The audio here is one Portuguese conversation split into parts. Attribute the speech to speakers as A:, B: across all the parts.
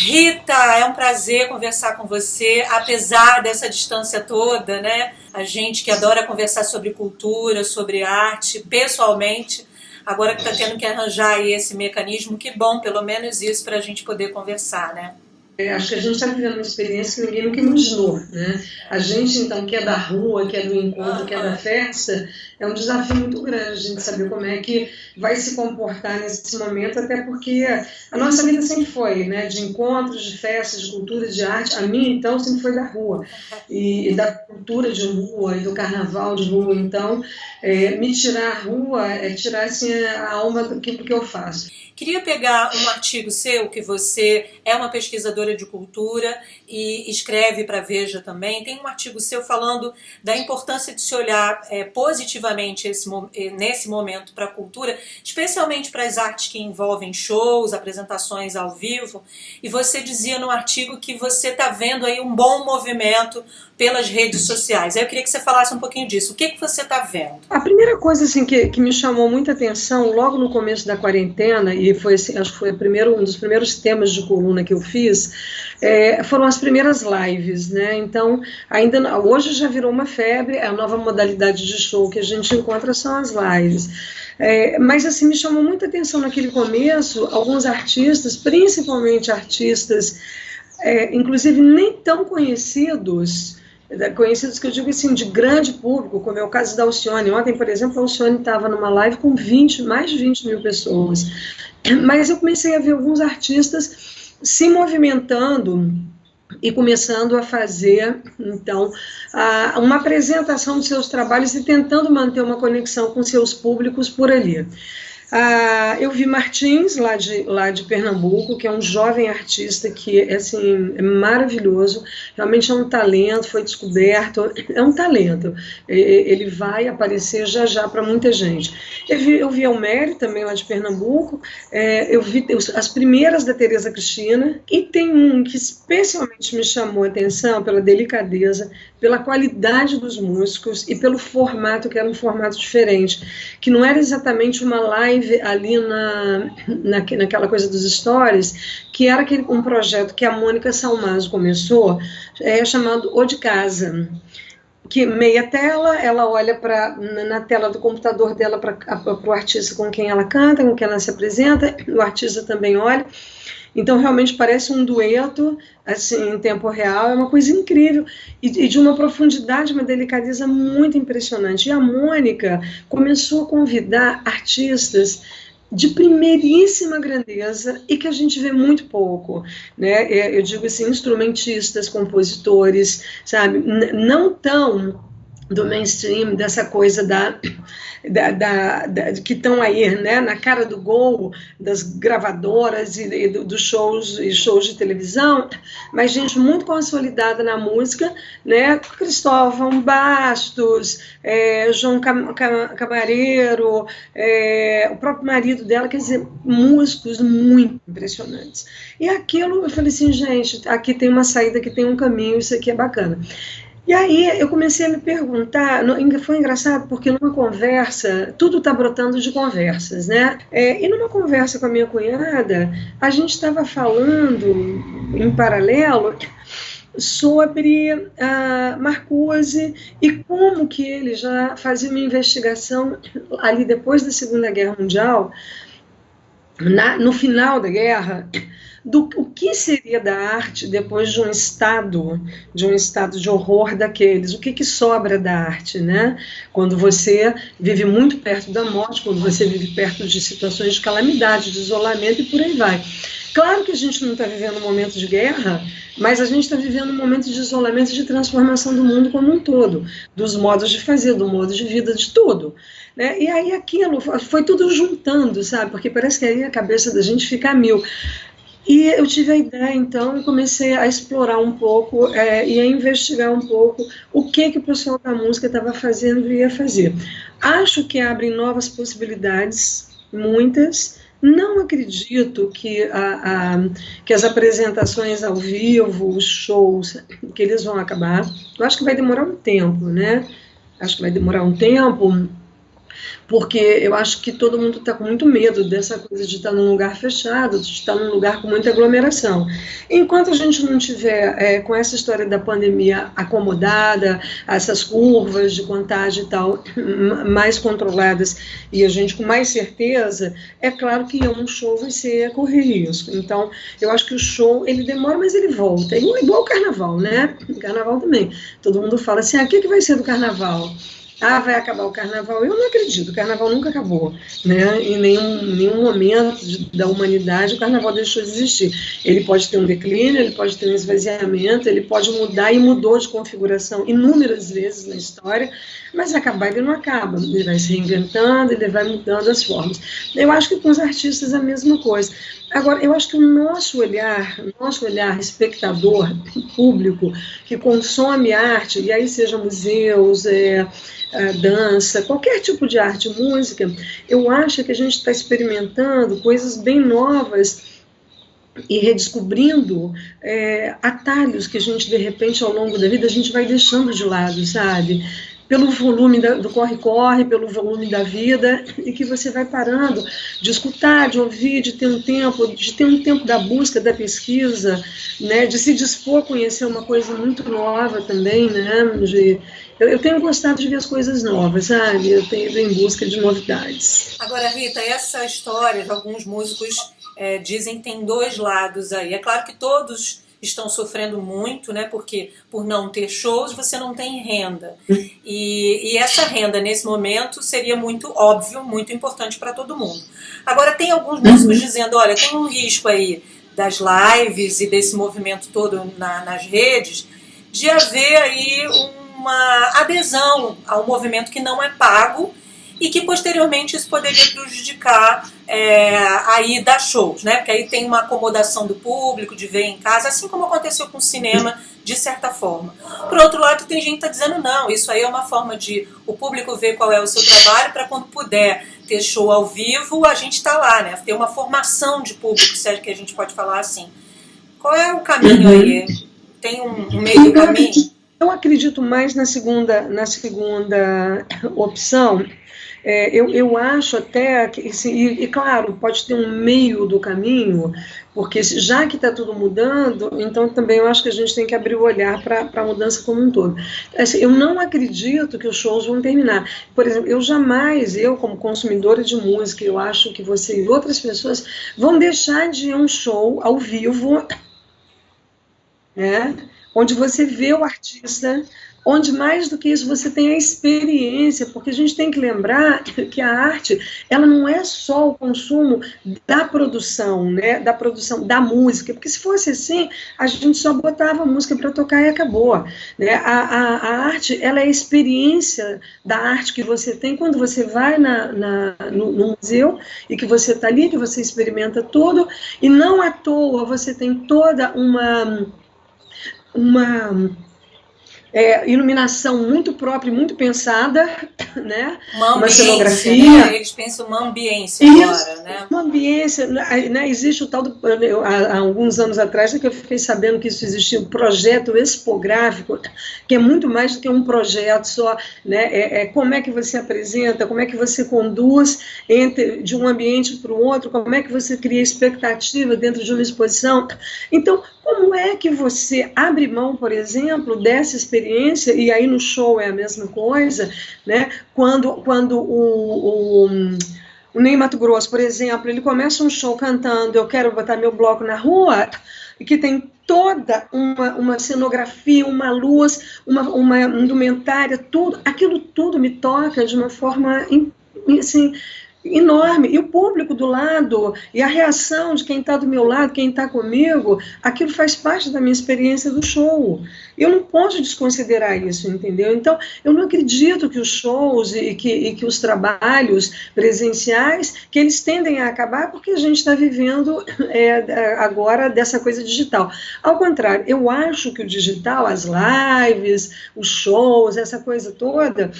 A: Rita, é um prazer conversar com você, apesar dessa distância toda, né? A gente que adora conversar sobre cultura, sobre arte, pessoalmente, agora que está tendo que arranjar aí esse mecanismo, que bom, pelo menos isso, para a gente poder conversar, né?
B: Acho que a gente está vivendo uma experiência que ninguém nunca imaginou, né? A gente, então, que é da rua, que é do encontro, que é da festa, é um desafio muito grande a gente saber como é que vai se comportar nesse momento, até porque a nossa vida sempre foi, né? De encontros, de festas, de cultura, de arte. A minha, então, sempre foi da rua. E da cultura de rua, e do carnaval de rua. Então, me tirar a rua é tirar, assim, a alma daquilo que eu faço.
A: Queria pegar um artigo seu, que você é uma pesquisadora de cultura e escreve para a Veja também. Tem um artigo seu falando da importância de se olhar positivamente nesse momento para a cultura, especialmente para as artes que envolvem shows, apresentações ao vivo. E você dizia no artigo que você está vendo aí um bom movimento pelas redes sociais. Aí eu queria que você falasse um pouquinho disso. O que você está vendo?
B: A primeira coisa assim, que me chamou muita atenção logo no começo da quarentena, e foi assim, acho que foi um dos primeiros temas de coluna que eu fiz, foram as primeiras lives, né? Então, hoje já virou uma febre, a nova modalidade de show que a gente encontra são as lives. Mas assim, me chamou muita atenção naquele começo, alguns artistas, principalmente artistas, inclusive nem tão conhecidos que eu digo assim, de grande público, como é o caso da Alcione. Ontem, por exemplo, a Alcione estava numa live com mais de 20 mil pessoas. Mas eu comecei a ver alguns artistas se movimentando e começando a fazer, então, uma apresentação dos seus trabalhos e tentando manter uma conexão com seus públicos por ali. Eu vi Martins, lá de Pernambuco, que é um jovem artista que é maravilhoso, realmente é um talento, foi descoberto, é um talento, ele vai aparecer já já para muita gente. Eu vi Almério, também lá de Pernambuco, eu vi as primeiras da Tereza Cristina, e tem um que especialmente me chamou a atenção pela delicadeza, pela qualidade dos músicos e pelo formato, que era um formato diferente, que não era exatamente uma live ali naquela coisa dos stories, que era um projeto que a Mônica Salmazo começou, chamado O de Casa, que meia tela, ela olha na tela do computador dela para o artista com quem ela canta, com quem ela se apresenta, o artista também olha. Então, realmente parece um dueto, assim, em tempo real, é uma coisa incrível, e de uma profundidade, uma delicadeza muito impressionante. E a Mônica começou a convidar artistas de primeiríssima grandeza e que a gente vê muito pouco, né? Eu digo assim, instrumentistas, compositores, sabe? Não tão do mainstream, dessa coisa que estão aí, né, na cara do gol das gravadoras e dos shows de televisão, mas gente muito consolidada na música, né? Cristóvão Bastos, João Camareiro, o próprio marido dela, quer dizer, músicos muito impressionantes. E aquilo, eu falei assim, gente, aqui tem uma saída, aqui tem um caminho, isso aqui é bacana. E aí eu comecei a me perguntar, foi engraçado porque numa conversa, tudo está brotando de conversas, né? E numa conversa com a minha cunhada, a gente estava falando em paralelo sobre Marcuse e como que ele já fazia uma investigação ali depois da Segunda Guerra Mundial, no final da guerra, o que seria da arte depois de um estado de horror daqueles, o que sobra da arte, né? Quando você vive muito perto da morte, quando você vive perto de situações de calamidade, de isolamento e por aí vai. Claro que a gente não está vivendo um momento de guerra, mas a gente está vivendo um momento de isolamento e de transformação do mundo como um todo, dos modos de fazer, do modo de vida, de tudo. Né? E aí aquilo foi tudo juntando, sabe? Porque parece que aí a cabeça da gente fica a mil. E eu tive a ideia, então, e comecei a explorar um pouco e a investigar um pouco o que o pessoal da música estava fazendo e ia fazer. Acho que abrem novas possibilidades, muitas. Não acredito que as apresentações ao vivo, os shows, que eles vão acabar. Eu acho que vai demorar um tempo, né? Acho que vai demorar um tempo, porque eu acho que todo mundo está com muito medo dessa coisa de estar num lugar fechado, de estar num lugar com muita aglomeração. Enquanto a gente não tiver com essa história da pandemia acomodada, essas curvas de contágio e tal mais controladas e a gente com mais certeza, é claro que um show vai ser correr risco. Então, eu acho que o show, ele demora, mas ele volta. É igual o carnaval, né? O carnaval também. Todo mundo fala assim, o que vai ser do carnaval? Vai acabar o carnaval. Eu não acredito, o carnaval nunca acabou, né? Em nenhum momento da humanidade o carnaval deixou de existir. Ele pode ter um declínio, ele pode ter um esvaziamento, ele pode mudar e mudou de configuração inúmeras vezes na história, mas acabar ele não acaba. Ele vai se reinventando, ele vai mudando as formas. Eu acho que com os artistas é a mesma coisa. Agora, eu acho que o nosso olhar espectador, público, que consome arte, e aí seja museus, dança, qualquer tipo de arte, música, eu acho que a gente está experimentando coisas bem novas e redescobrindo atalhos que a gente, de repente, ao longo da vida, a gente vai deixando de lado, sabe? Pelo volume do corre-corre, pelo volume da vida, e que você vai parando de escutar, de ouvir, de ter um tempo da busca, da pesquisa, né, de se dispor a conhecer uma coisa muito nova também, né, eu tenho gostado de ver as coisas novas, sabe, eu tenho ido em busca de novidades.
A: Agora, Rita, essa história de alguns músicos dizem que tem dois lados aí, é claro que todos estão sofrendo muito, né? Porque por não ter shows você não tem renda. E essa renda, nesse momento, seria muito óbvio, muito importante para todo mundo. Agora, tem alguns músicos dizendo, olha, tem um risco aí das lives e desse movimento todo nas redes, de haver aí uma adesão ao movimento que não é pago e que posteriormente isso poderia prejudicar a ida a shows, né? Porque aí tem uma acomodação do público, de ver em casa, assim como aconteceu com o cinema, de certa forma. Por outro lado, tem gente que está dizendo, não, isso aí é uma forma de o público ver qual é o seu trabalho, para quando puder ter show ao vivo, a gente está lá, né? Ter uma formação de público, se é que a gente pode falar assim. Qual é o caminho aí? Tem um meio do caminho?
B: Eu acredito mais na segunda opção. Eu acho até que, assim, e claro, pode ter um meio do caminho, porque já que está tudo mudando, então também eu acho que a gente tem que abrir o olhar para a mudança como um todo. Assim, eu não acredito que os shows vão terminar. Por exemplo, eu como consumidora de música, eu acho que você e outras pessoas vão deixar de ir a um show ao vivo, né, onde você vê o artista, onde mais do que isso você tem a experiência, porque a gente tem que lembrar que a arte, ela não é só o consumo da produção, né, da produção da música, porque se fosse assim, a gente só botava a música para tocar e acabou, né? A arte, ela é a experiência da arte que você tem quando você vai no museu e que você está ali, que você experimenta tudo, e não à toa você tem toda uma iluminação muito própria e muito pensada, né?
A: Uma
B: cenografia.
A: Né? Eles pensam uma ambiência agora, né?
B: Uma ambiência, né? Existe o tal do... Há alguns anos atrás é que eu fiquei sabendo que isso existia, um projeto expográfico, que é muito mais do que um projeto só, né? Como é que você apresenta, como é que você conduz de um ambiente para o outro, como é que você cria expectativa dentro de uma exposição. Então, como é que você abre mão, por exemplo, dessa experiência, e aí no show é a mesma coisa, né? Quando o Ney Matogrosso, por exemplo, ele começa um show cantando Eu Quero Botar Meu Bloco na Rua, e que tem toda uma cenografia, uma luz, uma indumentária, tudo, aquilo tudo me toca de uma forma, assim, enorme, e o público do lado, e a reação de quem está do meu lado, quem está comigo, aquilo faz parte da minha experiência do show. Eu não posso desconsiderar isso, entendeu? Então, eu não acredito que os shows e que os trabalhos presenciais, que eles tendem a acabar porque a gente está vivendo agora dessa coisa digital. Ao contrário, eu acho que o digital, as lives, os shows, essa coisa toda,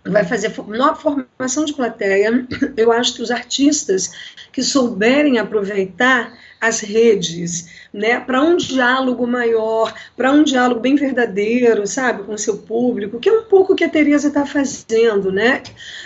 B: vai fazer nova formação de plateia. Eu acho que os artistas que souberem aproveitar as redes, né, para um diálogo maior, para um diálogo bem verdadeiro, sabe, com o seu público, que é um pouco o que a Tereza está fazendo, né?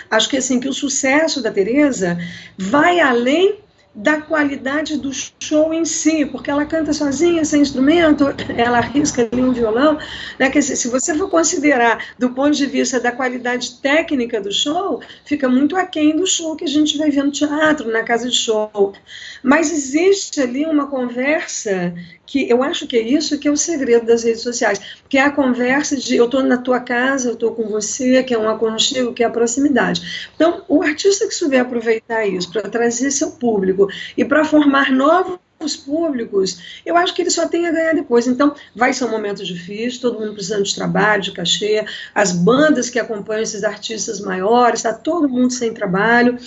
B: Acho que assim que o sucesso da Tereza vai além da qualidade do show em si, porque ela canta sozinha, sem instrumento, ela arrisca ali um violão, né? Quer dizer, se você for considerar do ponto de vista da qualidade técnica do show, fica muito aquém do show que a gente vai ver no teatro, na casa de show. Mas existe ali uma conversa que eu acho que é isso que é o segredo das redes sociais, que é a conversa de eu estou na tua casa, eu estou com você, que é um aconchego, que é a proximidade. Então, o artista que souber aproveitar isso para trazer seu público e para formar novos públicos, eu acho que ele só tem a ganhar depois. Então, vai ser um momento difícil, todo mundo precisando de trabalho, de cachê, as bandas que acompanham esses artistas maiores, está todo mundo sem trabalho,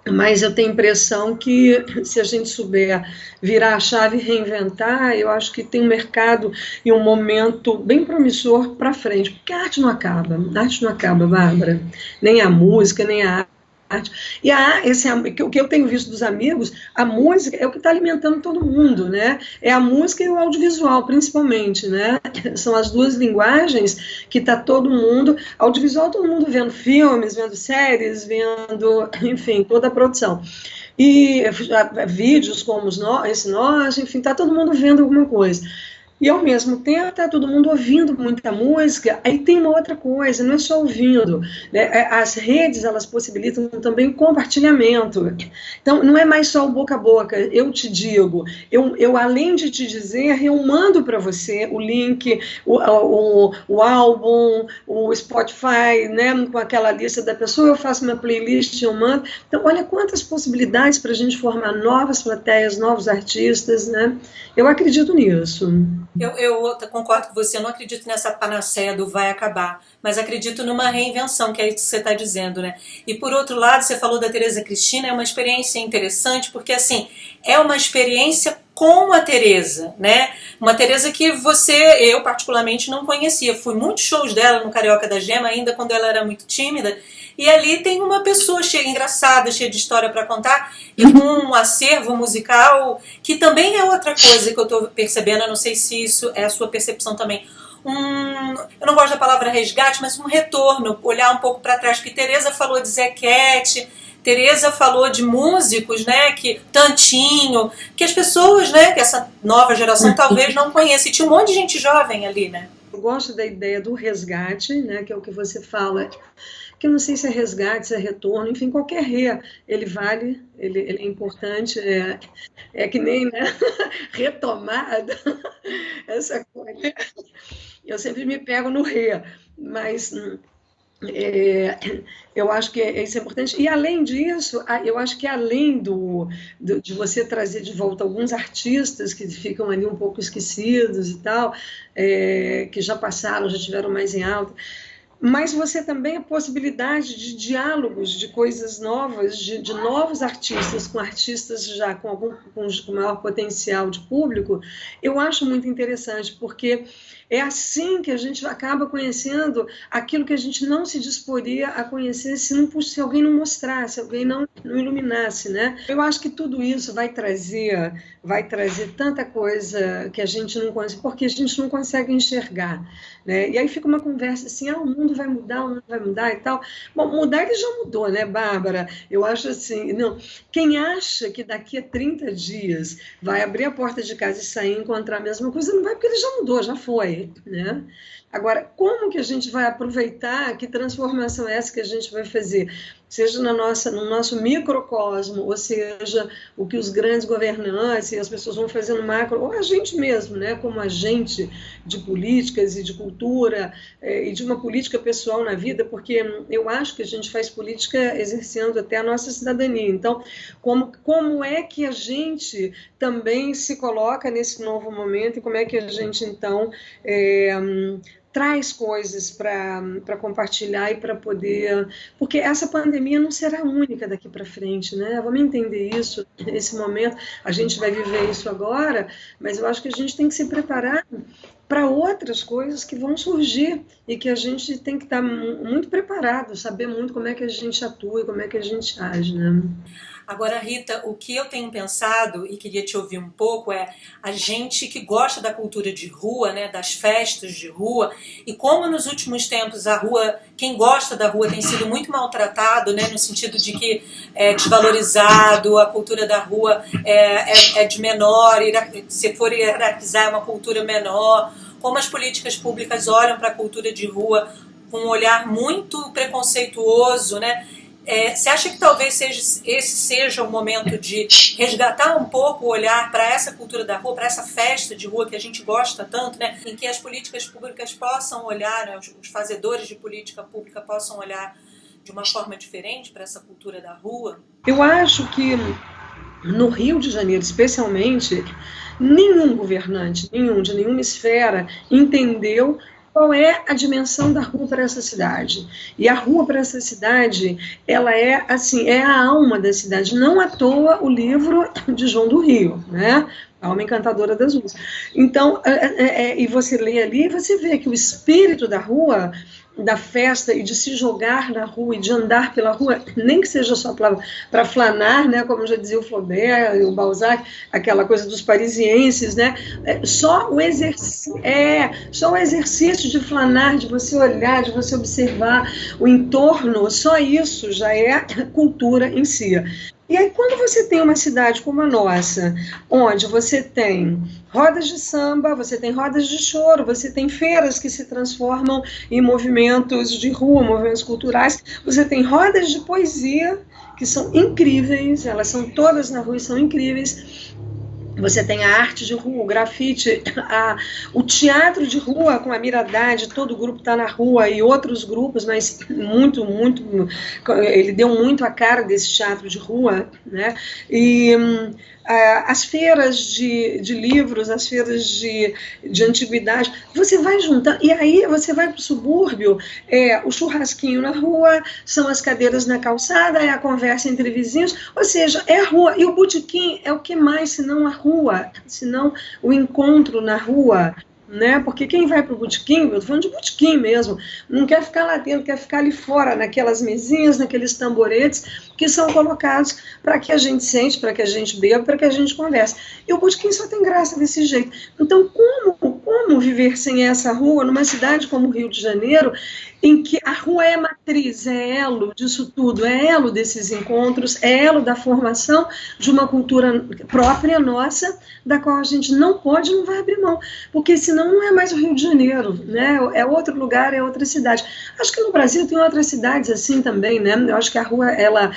B: mas eu tenho a impressão que se a gente souber virar a chave e reinventar, eu acho que tem um mercado e um momento bem promissor para frente, porque a arte não acaba, Bárbara, nem a música, nem a arte. E o que eu tenho visto dos amigos, a música é o que está alimentando todo mundo, né? É a música e o audiovisual, principalmente, né? São as duas linguagens que está todo mundo, audiovisual, todo mundo vendo filmes, vendo séries, vendo, enfim, toda a produção. E vídeos como esse nosso, enfim, está todo mundo vendo alguma coisa. E, ao mesmo tempo, está todo mundo ouvindo muita música. Aí tem uma outra coisa, não é só ouvindo, né? As redes, elas possibilitam também o compartilhamento. Então, não é mais só o boca a boca, eu te digo. Eu além de te dizer, eu mando para você o link, o álbum, o Spotify, né? Com aquela lista da pessoa, eu faço uma playlist, eu mando. Então, olha quantas possibilidades para a gente formar novas plateias, novos artistas, né? Eu acredito nisso.
A: Eu concordo com você, eu não acredito nessa panaceia do vai acabar, mas acredito numa reinvenção, que é isso que você está dizendo, né? E por outro lado, você falou da Tereza Cristina, é uma experiência interessante, porque assim, é uma experiência com a Tereza, né? Uma Tereza que eu particularmente não conhecia. Fui muitos shows dela no Carioca da Gema, ainda quando ela era muito tímida, e ali tem uma pessoa cheia, engraçada, cheia de história para contar, e com um acervo musical, que também é outra coisa que eu estou percebendo, eu não sei se isso é a sua percepção também. Eu não gosto da palavra resgate, mas um retorno, olhar um pouco para trás, porque Tereza falou de Zequete, Tereza falou de músicos, né, que Tantinho, que as pessoas, né, que essa nova geração talvez não conheça, e tinha um monte de gente jovem ali, né?
B: Eu gosto da ideia do resgate, né, que é o que você fala, que eu não sei se é resgate, se é retorno, enfim, qualquer ele vale, ele é importante, é que nem, né, retomada, essa coisa. Eu sempre me pego no mas eu acho que isso é importante. E, além disso, eu acho que além de você trazer de volta alguns artistas que ficam ali um pouco esquecidos e tal, que já passaram, já tiveram mais em alta, mas você também a possibilidade de diálogos, de coisas novas, de novos artistas com artistas já com maior potencial de público, eu acho muito interessante, porque é assim que a gente acaba conhecendo aquilo que a gente não se disporia a conhecer se alguém não mostrasse, se alguém não iluminasse, né? Eu acho que tudo isso vai trazer tanta coisa que a gente não consegue, porque a gente não consegue enxergar, né? E aí fica uma conversa assim, o mundo vai mudar e tal. Bom, mudar ele já mudou, né, Bárbara? Eu acho assim, não. Quem acha que daqui a 30 dias vai abrir a porta de casa e sair e encontrar a mesma coisa, não vai, porque ele já mudou, já foi, né? Agora, como que a gente vai aproveitar, que transformação é essa que a gente vai fazer? Seja no nosso microcosmo, ou seja, o que os grandes governantes e as pessoas vão fazer no macro, ou a gente mesmo, né, como agente de políticas e de cultura, e de uma política pessoal na vida, porque eu acho que a gente faz política exercendo até a nossa cidadania. Então, como é que a gente também se coloca nesse novo momento e como é que a gente, então, traz coisas para compartilhar e para poder... Porque essa pandemia não será única daqui para frente, né? Vamos entender isso, nesse momento. A gente vai viver isso agora, mas eu acho que a gente tem que se preparar para outras coisas que vão surgir e que a gente tem que estar muito preparado, saber muito como é que a gente atua e como é que a gente age, né?
A: Agora, Rita, o que eu tenho pensado e queria te ouvir um pouco é a gente que gosta da cultura de rua, né, das festas de rua, e como nos últimos tempos a rua, quem gosta da rua tem sido muito maltratado, né, no sentido de que é desvalorizado, a cultura da rua é de menor, se for hierarquizar é uma cultura menor, como as políticas públicas olham para a cultura de rua com um olhar muito preconceituoso, né? Você acha que talvez esse seja o momento de resgatar um pouco o olhar para essa cultura da rua, para essa festa de rua que a gente gosta tanto, né? Em que as políticas públicas possam olhar, né? Os fazedores de política pública possam olhar de uma forma diferente para essa cultura da rua?
B: Eu acho que no Rio de Janeiro, especialmente, nenhum governante, de nenhuma esfera, entendeu qual é a dimensão da rua para essa cidade. E a rua para essa cidade, ela é assim, é a alma da cidade. Não à toa o livro de João do Rio, né? A Alma Encantadora das Ruas. Então, e você lê ali e você vê que o espírito da rua, da festa e de se jogar na rua e de andar pela rua, nem que seja só para flanar, né, como já dizia o Flaubert, o Balzac, aquela coisa dos parisienses, né, só o exercício de flanar, de você olhar, de você observar o entorno, só isso já é cultura em si. E aí, quando você tem uma cidade como a nossa, onde você tem rodas de samba, você tem rodas de choro, você tem feiras que se transformam em movimentos de rua, movimentos culturais, você tem rodas de poesia que são incríveis, elas são todas na rua e são incríveis. Você tem a arte de rua, o grafite, o teatro de rua com a Miradade, todo o grupo está na rua e outros grupos, mas ele deu muito a cara desse teatro de rua, né? E as feiras de livros, as feiras de antiguidade, você vai juntando, e aí você vai para o subúrbio, o churrasquinho na rua, são as cadeiras na calçada, é a conversa entre vizinhos, ou seja, é a rua, e o botequim é o que mais, senão a rua, senão o encontro na rua, né? Porque quem vai para o botequim, eu estou falando de botequim mesmo, não quer ficar lá dentro, quer ficar ali fora, naquelas mesinhas, naqueles tamboretes que são colocados para que a gente sente, para que a gente beba, para que a gente converse. E o botequim só tem graça desse jeito. Então, como viver sem essa rua numa cidade como o Rio de Janeiro, em que a rua é matriz, é elo disso tudo, é elo desses encontros, é elo da formação de uma cultura própria nossa, da qual a gente não pode e não vai abrir mão, porque senão não é mais o Rio de Janeiro, né? É outro lugar, é outra cidade. Acho que no Brasil tem outras cidades assim também, né? Eu acho que a rua, ela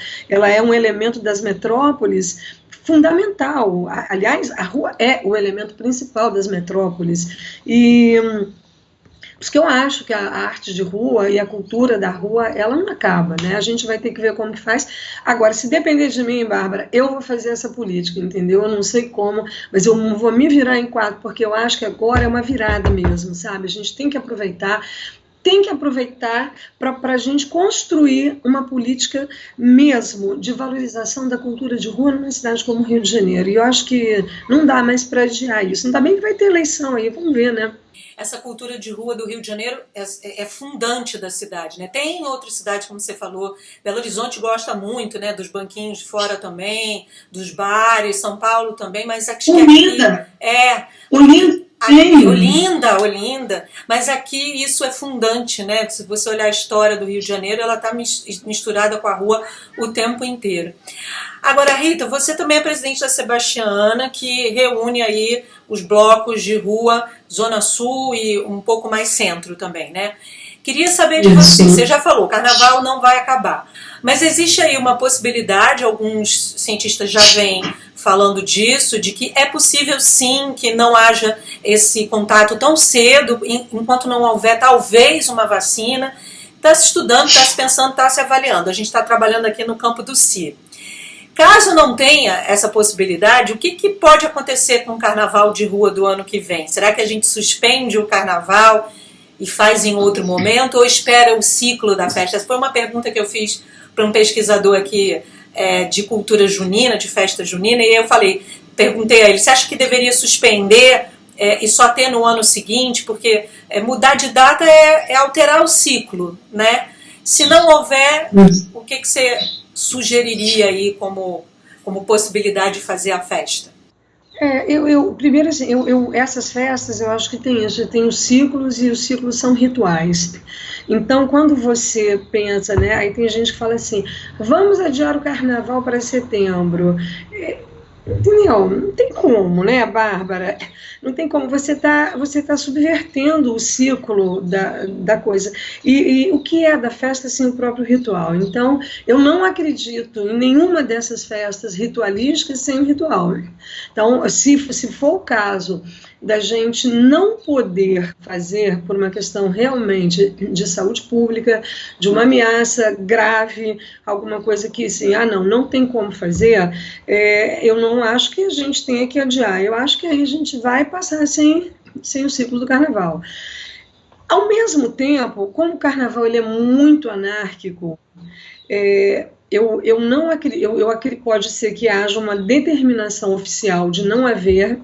B: é um elemento das metrópoles fundamental. Aliás, a rua é o elemento principal das metrópoles. E por isso que eu acho que a arte de rua e a cultura da rua, ela não acaba, né? A gente vai ter que ver como que faz. Agora, se depender de mim, Bárbara, eu vou fazer essa política, entendeu? Eu não sei como, mas eu vou me virar em quatro, porque eu acho que agora é uma virada mesmo, sabe? A gente tem que aproveitar para a gente construir uma política mesmo de valorização da cultura de rua numa cidade como o Rio de Janeiro. E eu acho que não dá mais para adiar isso. Ainda bem que vai ter eleição aí, vamos ver, né?
A: Essa cultura de rua do Rio de Janeiro é fundante da cidade, né? Tem outras cidades, como você falou, Belo Horizonte gosta muito, né, dos banquinhos de fora também, dos bares, São Paulo também, mas aqui
C: Olinda.
A: Olinda, mas aqui isso é fundante, né? Se você olhar a história do Rio de Janeiro, ela está misturada com a rua o tempo inteiro. Agora, Rita, você também é presidente da Sebastiana, que reúne aí os blocos de rua Zona Sul e um pouco mais centro também, né? Queria saber de você já falou, o carnaval não vai acabar, mas existe aí uma possibilidade, alguns cientistas já vêm falando disso, de que é possível sim que não haja esse contato tão cedo, enquanto não houver talvez uma vacina. Está se estudando, está se pensando, está se avaliando. A gente está trabalhando aqui no campo do CIR. Caso não tenha essa possibilidade, o que pode acontecer com o carnaval de rua do ano que vem? Será que a gente suspende o carnaval e faz em outro momento ou espera o ciclo da festa? Essa foi uma pergunta que eu fiz para um pesquisador aqui de cultura junina, de festa junina, e eu perguntei a ele, você acha que deveria suspender e só ter no ano seguinte, porque mudar de data é alterar o ciclo, né? Se não houver, o que você sugeriria aí como possibilidade de fazer a festa?
B: Primeiro assim, essas festas eu acho que tem isso, tem os ciclos e os ciclos são rituais. Então, quando você pensa, né, aí tem gente que fala assim, vamos adiar o carnaval para setembro. Entendeu? Não tem como, né, Bárbara? Não tem como. Você tá subvertendo o ciclo da coisa. E o que é da festa sem o próprio ritual? Então, eu não acredito em nenhuma dessas festas ritualísticas sem o ritual. Então, se for o caso da gente não poder fazer por uma questão realmente de saúde pública, de uma ameaça grave, alguma coisa que assim, não tem como fazer, eu não acho que a gente tenha que adiar, eu acho que aí a gente vai passar sem o ciclo do carnaval. Ao mesmo tempo, como o carnaval ele é muito anárquico, eu não acredito, pode ser que haja uma determinação oficial de não haver,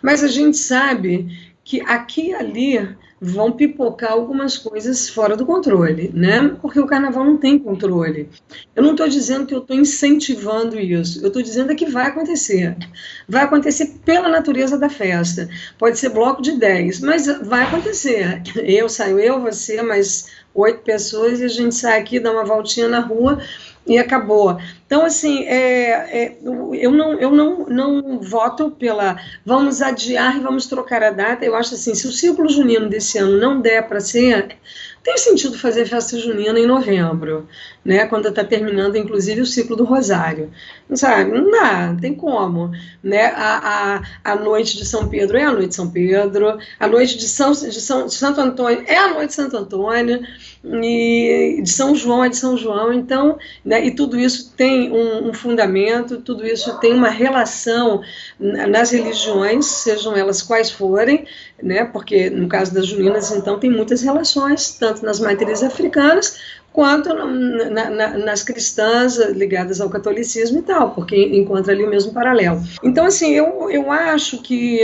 B: mas a gente sabe que aqui e ali vão pipocar algumas coisas fora do controle, né? Porque o carnaval não tem controle. Eu não estou dizendo que eu estou incentivando isso, eu estou dizendo que vai acontecer. Vai acontecer pela natureza da festa. Pode ser bloco de 10, mas vai acontecer. Você, mais 8 pessoas, e a gente sai aqui, dá uma voltinha na rua e acabou. Então, assim, eu não voto pela vamos adiar e vamos trocar a data. Eu acho assim, se o ciclo junino desse ano não der para ser, tem sentido fazer festa junina em novembro, né? Quando está terminando, inclusive, o ciclo do Rosário. Sabe? Não dá, não tem como. Né? A noite de São Pedro é a noite de São Pedro, a noite de Santo Antônio é a noite de Santo Antônio, e de São João é de São João. Então, né, e tudo isso tem um fundamento, tudo isso tem uma relação nas religiões, sejam elas quais forem, né, porque no caso das juninas, então, tem muitas relações, tanto nas matrizes africanas, quanto nas cristãs ligadas ao catolicismo e tal, porque encontra ali o mesmo paralelo. Então, assim, eu acho que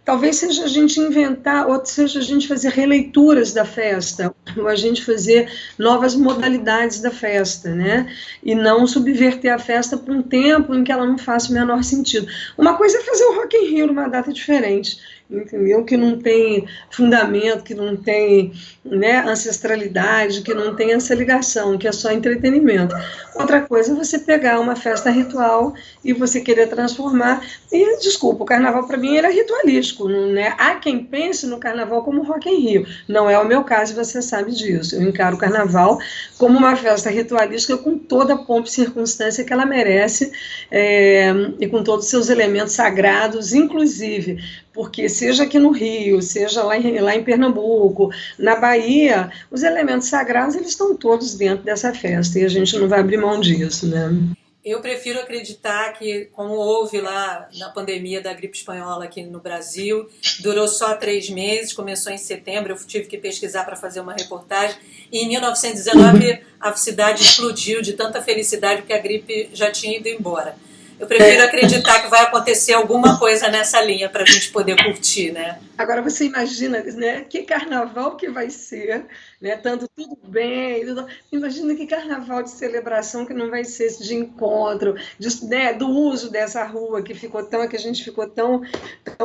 B: talvez seja a gente inventar, ou seja a gente fazer releituras da festa, ou a gente fazer novas modalidades da festa, né? E não subverter a festa por um tempo em que ela não faça o menor sentido. Uma coisa é fazer o Rock in Rio numa data diferente, entendeu? Que não tem fundamento, que não tem, né, ancestralidade, que não tem essa ligação, que é só entretenimento. Outra coisa é você pegar uma festa ritual e você querer transformar, e desculpa, o carnaval para mim era ritualístico, né? Há quem pense no carnaval como Rock in Rio, não é o meu caso, você sabe disso. Eu encaro o carnaval como uma festa ritualística com toda a pompa e circunstância que ela merece, e com todos os seus elementos sagrados, inclusive porque seja aqui no Rio, seja lá em Pernambuco, na Bahia, os elementos sagrados eles estão todos dentro dessa festa e a gente não vai abrir mão disso, né?
A: Eu prefiro acreditar que, como houve lá na pandemia da gripe espanhola aqui no Brasil, durou só 3 meses, começou em setembro, eu tive que pesquisar para fazer uma reportagem, e em 1919 a cidade explodiu de tanta felicidade porque a gripe já tinha ido embora. Eu prefiro acreditar que vai acontecer alguma coisa nessa linha para a gente poder curtir, né?
B: Agora você imagina, né, que carnaval que vai ser, né, estando tudo bem, imagina que carnaval de celebração que não vai ser esse de encontro, né, do uso dessa rua que a gente ficou tão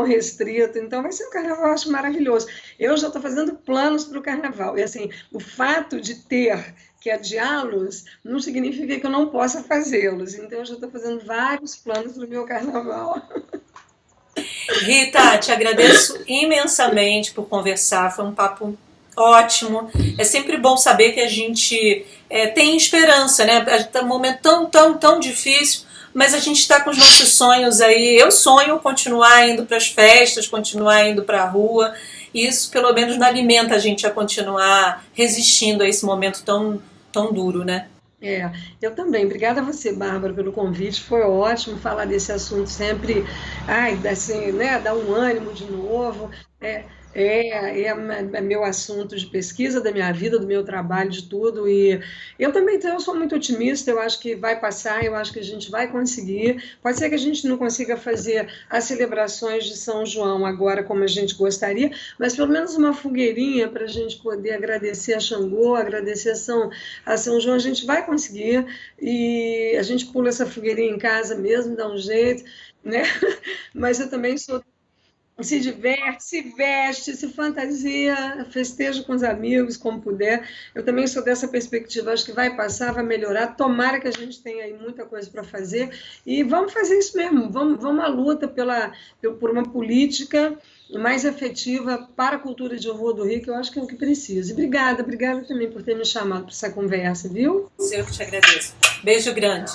B: restrito. Então vai ser um carnaval, eu acho maravilhoso. Eu já estou fazendo planos para o carnaval, e assim, o fato de ter que adiá-los não significa que eu não possa fazê-los. Então, eu já estou fazendo vários planos para o meu carnaval.
A: Rita, te agradeço imensamente por conversar, foi um papo ótimo. É sempre bom saber que a gente tem esperança, né? Está um momento tão difícil, mas a gente está com os nossos sonhos aí. Eu sonho continuar indo para as festas, continuar indo para a rua. E isso, pelo menos, não alimenta a gente a continuar resistindo a esse momento tão duro, né?
B: Eu também. Obrigada a você, Bárbara, pelo convite. Foi ótimo falar desse assunto sempre. Ai, assim, né, dá um ânimo de novo. É meu assunto de pesquisa, da minha vida, do meu trabalho, de tudo. E eu também eu sou muito otimista, eu acho que vai passar, eu acho que a gente vai conseguir. Pode ser que a gente não consiga fazer as celebrações de São João agora como a gente gostaria, mas pelo menos uma fogueirinha para a gente poder agradecer a Xangô, agradecer a São João, a gente vai conseguir. E a gente pula essa fogueirinha em casa mesmo, dá um jeito, né? Mas eu também sou se diverte, se veste, se fantasia, festeja com os amigos, como puder. Eu também sou dessa perspectiva, acho que vai passar, vai melhorar. Tomara que a gente tenha aí muita coisa para fazer e vamos fazer isso mesmo. Vamos à luta por uma política mais efetiva para a cultura de horror do Rio, que eu acho que é o que precisa. E obrigada também por ter me chamado para essa conversa, viu?
A: Eu que te agradeço. Beijo grande.